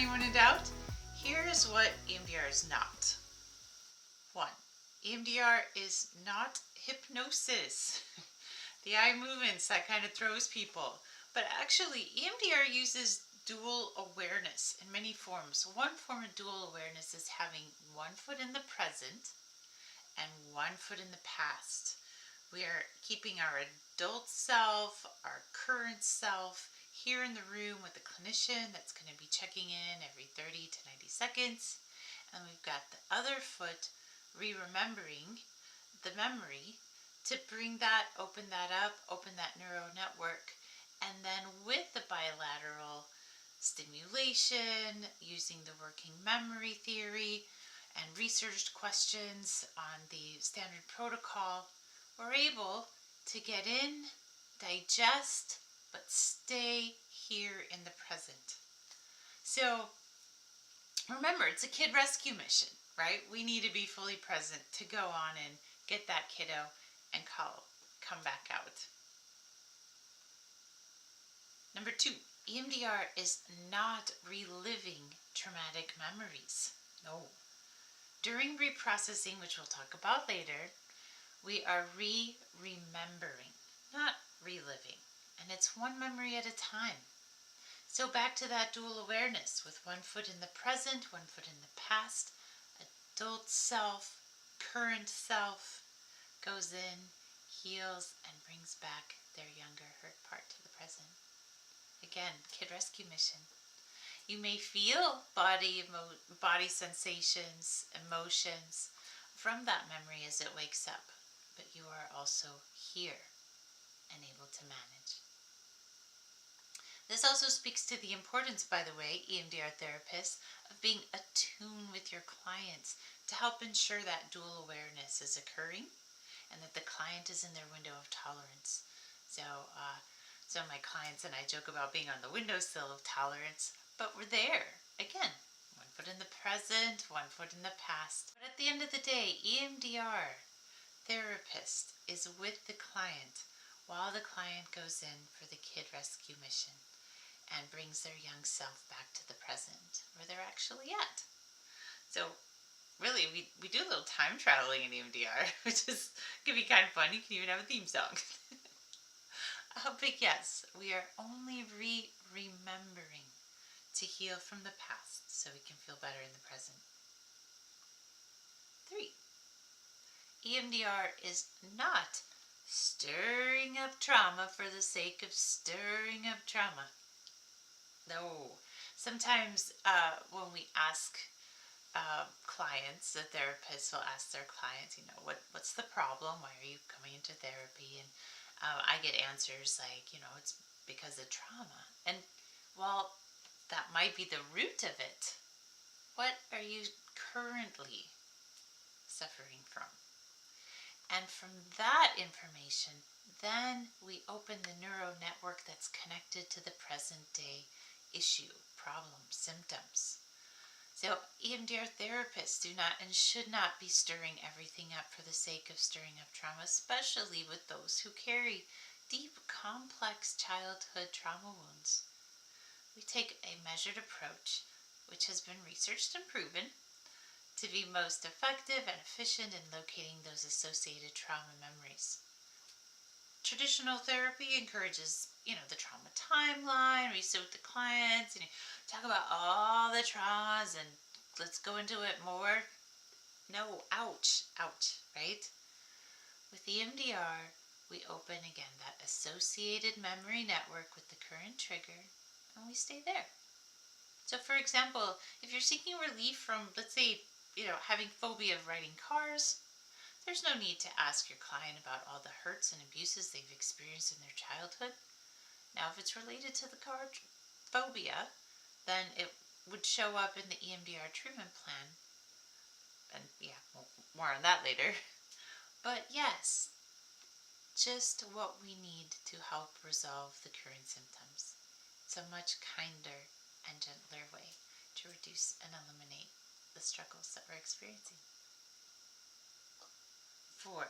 anyone in doubt, here's what EMDR is not. 1. EMDR is not hypnosis. The eye movements, that kind of throws people. But actually, EMDR uses dual awareness in many forms. One form of dual awareness is having one foot in the present and one foot in the past. We are keeping our adult self, our current self, here in the room with the clinician that's going to be checking in every 30 to 90 seconds. And we've got the other foot re-remembering the memory to bring that, open that up, open that neural network. And then with the bilateral stimulation, using the working memory theory and researched questions on the standard protocol, we're able to get in, digest, but stay here in the present. So remember, it's a kid rescue mission, right? We need to be fully present to go on and get that kiddo and come back out. Number 2, EMDR is not reliving traumatic memories. No. During reprocessing, which we'll talk about later, we are remembering, not reliving. And it's one memory at a time. So back to that dual awareness with one foot in the present, one foot in the past. Adult self, current self goes in, heals, and brings back their younger hurt part to the present. Again, kid rescue mission. You may feel body sensations, emotions from that memory as it wakes up, but you are also here and able to manage. This also speaks to the importance, by the way, EMDR therapists, of being attuned with your clients to help ensure that dual awareness is occurring and that the client is in their window of tolerance. So my clients and I joke about being on the windowsill of tolerance, but we're there. Again, one foot in the present, one foot in the past. But at the end of the day, EMDR therapist is with the client while the client goes in for the kid rescue mission and brings their young self back to the present where they're actually at. So really, we do a little time traveling in EMDR, which is can be kind of fun. You can even have a theme song. But yes, we are only remembering to heal from the past so we can feel better in the present. 3. EMDR is not stirring up trauma for the sake of stirring up trauma. No. Sometimes when we ask clients, the therapists will ask their clients, what's the problem? Why are you coming into therapy? And I get answers like, it's because of trauma. And while that might be the root of it, what are you currently suffering from? And from that information, then we open the neural network that's connected to the present day issue, problem, symptoms. So EMDR therapists do not and should not be stirring everything up for the sake of stirring up trauma, especially with those who carry deep, complex childhood trauma wounds. We take a measured approach, which has been researched and proven to be most effective and efficient in locating those associated trauma memories. Traditional therapy encourages, the trauma timeline, we sit with the clients, talk about all the traumas and let's go into it more. No, ouch, right? With EMDR, we open again that associated memory network with the current trigger and we stay there. So for example, if you're seeking relief from, let's say, having phobia of riding cars, there's no need to ask your client about all the hurts and abuses they've experienced in their childhood. Now, if it's related to the car phobia, then it would show up in the EMDR treatment plan. And more on that later. But yes, just what we need to help resolve the current symptoms. It's a much kinder and gentler way to reduce and eliminate the struggles that we're experiencing. 4.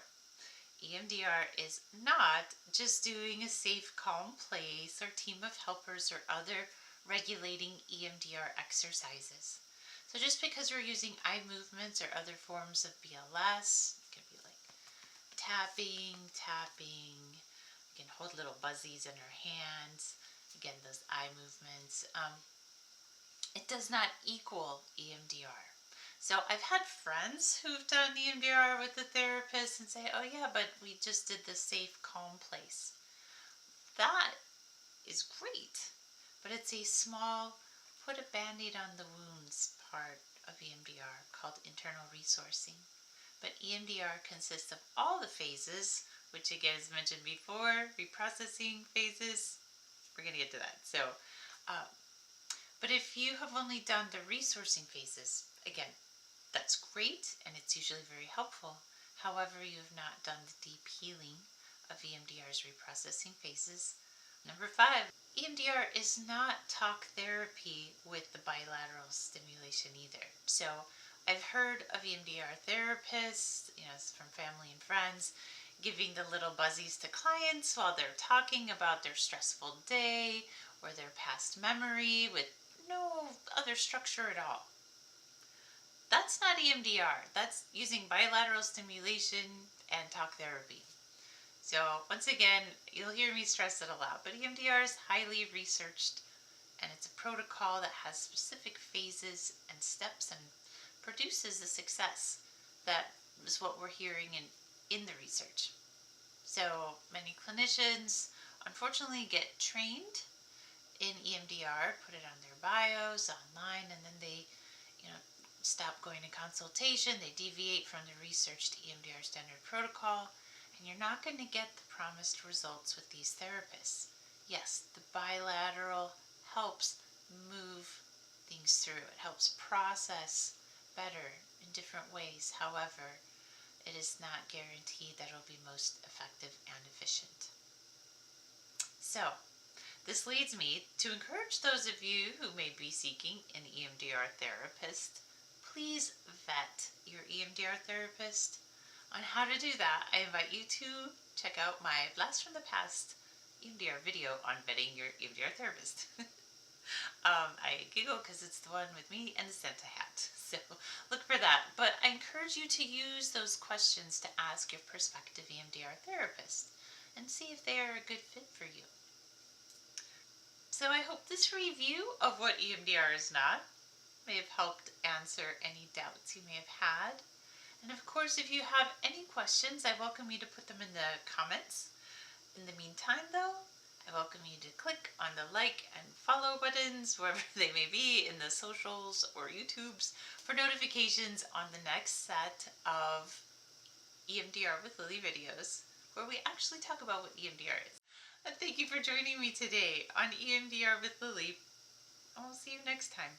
EMDR is not just doing a safe, calm place or team of helpers or other regulating EMDR exercises. So just because we're using eye movements or other forms of BLS, it can be like tapping. We can hold little buzzies in our hands. Again, those eye movements. It does not equal EMDR. So I've had friends who've done EMDR with the therapist and say, oh yeah, but we just did the safe, calm place. That is great, but it's a small, put a band-aid on the wounds part of EMDR called internal resourcing. But EMDR consists of all the phases, which again is mentioned before, reprocessing phases. We're going to get to that. Uh, but if you have only done the resourcing phases, again, that's great and it's usually very helpful. However, you have not done the deep healing of EMDR's reprocessing phases. Number 5, EMDR is not talk therapy with the bilateral stimulation either. So I've heard of EMDR therapists, from family and friends, giving the little buzzies to clients while they're talking about their stressful day or their past memory with no other structure at all. That's not EMDR. That's using bilateral stimulation and talk therapy. So once again, you'll hear me stress it a lot, but EMDR is highly researched and it's a protocol that has specific phases and steps and produces the success that is what we're hearing in the research. So many clinicians unfortunately get trained in EMDR, put it on their bios online, and then they stop going to consultation, they deviate from the researched EMDR standard protocol, and you're not going to get the promised results with these therapists. Yes, the bilateral helps move things through. It helps process better in different ways. However, it is not guaranteed that it'll be most effective and efficient. So, this leads me to encourage those of you who may be seeking an EMDR therapist. Please vet your EMDR therapist. On how to do that, I invite you to check out my Blast from the Past EMDR video on vetting your EMDR therapist. I giggle because it's the one with me and the Santa hat, so look for that. But I encourage you to use those questions to ask your prospective EMDR therapist and see if they are a good fit for you. So I hope this review of what EMDR is not may have helped answer any doubts you may have had. And of course, if you have any questions, I welcome you to put them in the comments. In the meantime, though, I welcome you to click on the like and follow buttons, wherever they may be, in the socials or YouTubes, for notifications on the next set of EMDR with Lily videos, where we actually talk about what EMDR is. And thank you for joining me today on EMDR with Lily, and we'll see you next time.